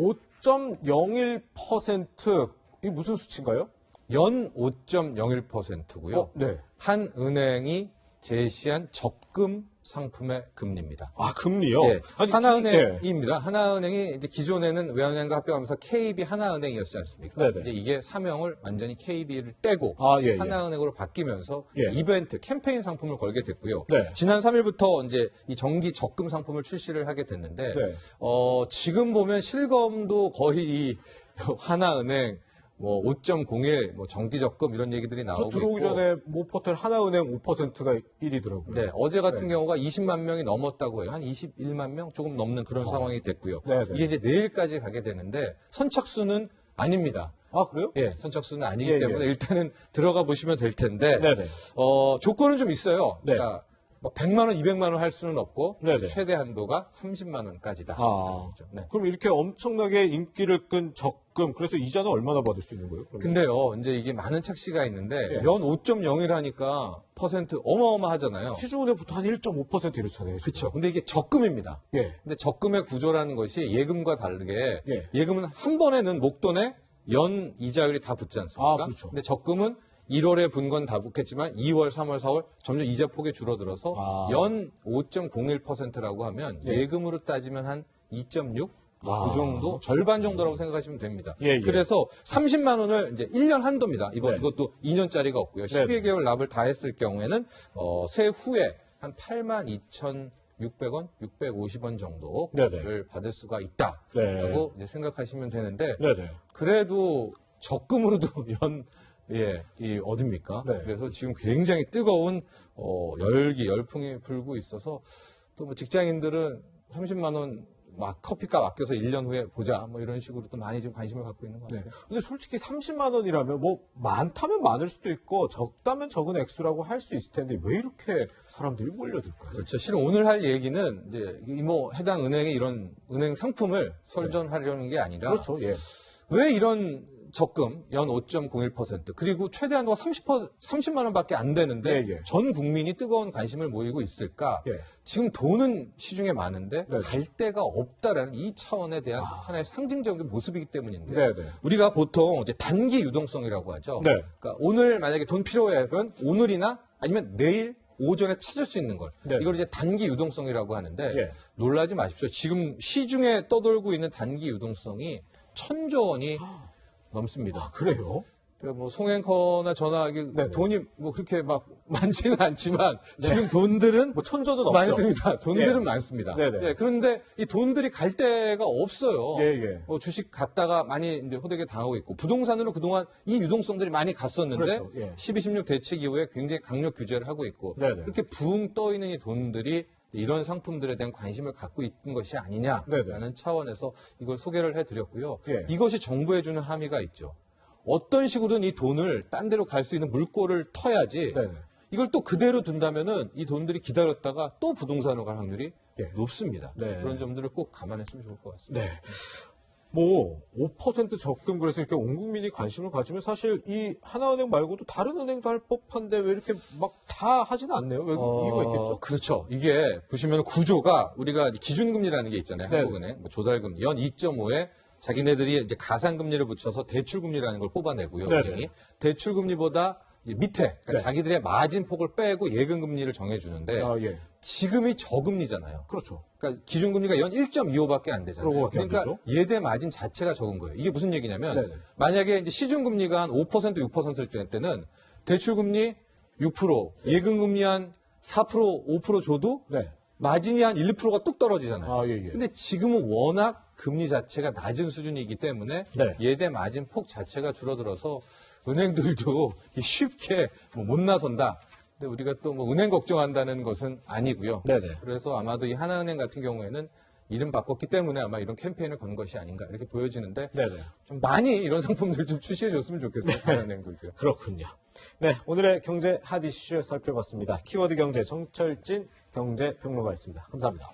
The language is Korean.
5.01% 이게 무슨 수치인가요? 연 5.01%고요. 네. 한 은행이 제시한 적금 상품의 금리입니다. 아, 금리요? 예, 아니, 하나은행입니다. 하나은행이 이제 기존에는 외환은행과 합병하면서 KB 하나은행이었지 않습니까? 네네. 이제 이게 사명을 완전히 KB를 떼고 예. 하나은행으로 바뀌면서 예. 이벤트, 캠페인 상품을 걸게 됐고요. 네. 지난 3일부터 이제 이 정기 적금 상품을 출시를 하게 됐는데, 네. 지금 보면 실검도 거의 이 하나은행 5.01, 정기적금 이런 얘기들이 나오고 저 들어오기 있고. 전에 모포털 하나은행 5%가 1위더라고요. 네, 어제 같은 경우가 20만 명이 넘었다고 해요. 한 21만 명 조금 넘는 그런 상황이 됐고요. 네네. 이게 이제 내일까지 가게 되는데 선착순은 아닙니다. 아, 그래요? 예, 선착순은 아니기 예, 때문에 예. 일단은 들어가 보시면 될 텐데, 네네. 조건은 좀 있어요. 네. 그러니까 100만 원, 200만 원 할 수는 없고 네네. 최대 한도가 30만 원까지다. 네. 그럼 이렇게 엄청나게 인기를 끈 적금, 그래서 이자는 얼마나 받을 수 있는 거예요? 그러면? 근데요, 이제 이게 많은 착시가 있는데 예. 연 5.01하니까 퍼센트 어마어마하잖아요. 시중은행 보통 한 1.5% 이렇잖아요. 그렇죠. 근데 이게 적금입니다. 예. 근데 적금의 구조라는 것이 예금과 다르게 예. 예금은 한 번에 넣은 목돈에 연 이자율이 다 붙지 않습니까? 아, 그렇죠. 근데 적금은 1월에 분 건 다 붙겠지만 2월, 3월, 4월 점점 이자 폭이 줄어들어서 연 5.01%라고 하면 예. 예금으로 따지면 한 2.6? 아. 그 정도, 절반 정도라고 생각하시면 됩니다. 예, 예. 그래서 30만 원을 이제 1년 한도입니다. 네. 이것도 2년짜리가 없고요. 네. 12개월 납을 다 했을 경우에는 세후에 한 82,600원, 650원 정도를 네네. 받을 수가 있다라고 네. 이제 생각하시면 되는데 네네. 그래도 적금으로도 어딥니까? 네. 그래서 지금 굉장히 뜨거운 열풍이 불고 있어서 또 뭐 직장인들은 30만 원 막 커피값 아껴서 1년 후에 보자 이런 식으로 또 많이 좀 관심을 갖고 있는 것 같아요. 네. 근데 솔직히 30만 원이라면 많다면 많을 수도 있고 적다면 적은 액수라고 할 수 있을 텐데 왜 이렇게 사람들이 몰려들까요? 그렇죠. 실은 오늘 할 얘기는 이제 해당 은행의 이런 은행 상품을 설전하려는 게 아니라 그렇죠. 예. 왜 이런 적금 연 5.01% 그리고 최대 한도가 30만 원밖에 안 되는데 예. 전 국민이 뜨거운 관심을 모이고 있을까? 예. 지금 돈은 시중에 많은데 네. 갈 데가 없다라는 이 차원에 대한 하나의 상징적인 모습이기 때문인데 네네. 우리가 보통 이제 단기 유동성이라고 하죠. 네. 그러니까 오늘 만약에 돈 필요하면 오늘이나 아니면 내일 오전에 찾을 수 있는 걸 네. 이걸 이제 단기 유동성이라고 하는데 예. 놀라지 마십시오. 지금 시중에 떠돌고 있는 단기 유동성이 1,000조 원이 넘습니다. 아, 그래요? 그러니까 송앵커나 저나 네네. 돈이 그렇게 막 많지는 않지만 지금 돈들은 1,000조도 넘죠. 많습니다. 돈들은 예. 많습니다. 네네. 예, 그런데 이 돈들이 갈 데가 없어요. 예. 주식 갔다가 많이 이제 호되게 당하고 있고 부동산으로 그동안 이 유동성들이 많이 갔었는데 그렇죠. 예. 12, 16 대책 이후에 굉장히 강력 규제를 하고 있고 네네. 이렇게 붕 떠 있는 이 돈들이 이런 상품들에 대한 관심을 갖고 있는 것이 아니냐라는 네네. 차원에서 이걸 소개를 해드렸고요. 예. 이것이 정부에 주는 함의가 있죠. 어떤 식으로든 이 돈을 딴 데로 갈 수 있는 물꼬를 터야지 네네. 이걸 또 그대로 둔다면은 이 돈들이 기다렸다가 또 부동산으로 갈 확률이 예. 높습니다. 네. 그런 점들을 꼭 감안했으면 좋을 것 같습니다. 네. 5% 적금 그래서 이렇게 온 국민이 관심을 가지면 사실 이 하나은행 말고도 다른 은행도 할 법한데 왜 이렇게 막 다 하지는 않네요. 왜 이유가 있겠죠? 그렇죠. 이게 보시면 구조가 우리가 기준금리라는 게 있잖아요. 네. 한국은행 조달금리 연 2.5에 자기네들이 이제 가상금리를 붙여서 대출금리라는 걸 뽑아내고요. 네네. 은행이 대출금리보다 이제 밑에 그러니까 네. 자기들의 마진폭을 빼고 예금금리를 정해주는데 예. 지금이 저금리잖아요. 그렇죠. 그러니까 기준금리가 연 1.25밖에 안 되잖아요. 그거밖에 안 그러니까 되죠. 예대 마진 자체가 적은 거예요. 이게 무슨 얘기냐면 네네. 만약에 이제 시중금리가 한 5%, 6%일 때는 대출금리 6%, 예금금리 한 4%, 5% 줘도 네. 마진이 한 1, 2%가 뚝 떨어지잖아요. 예. 근데 지금은 워낙 금리 자체가 낮은 수준이기 때문에 네. 예대 마진 폭 자체가 줄어들어서 은행들도 쉽게 못 나선다. 근데 우리가 또 은행 걱정한다는 것은 아니고요. 네네. 그래서 아마도 이 하나은행 같은 경우에는 이름 바꿨기 때문에 아마 이런 캠페인을 건 것이 아닌가 이렇게 보여지는데 네네. 좀 많이 이런 상품들 좀 출시해 줬으면 좋겠어요. 하나은행들도요. 그렇군요. 네, 오늘의 경제 핫 이슈 살펴봤습니다. 키워드 경제 정철진 경제평론가였습니다. 감사합니다.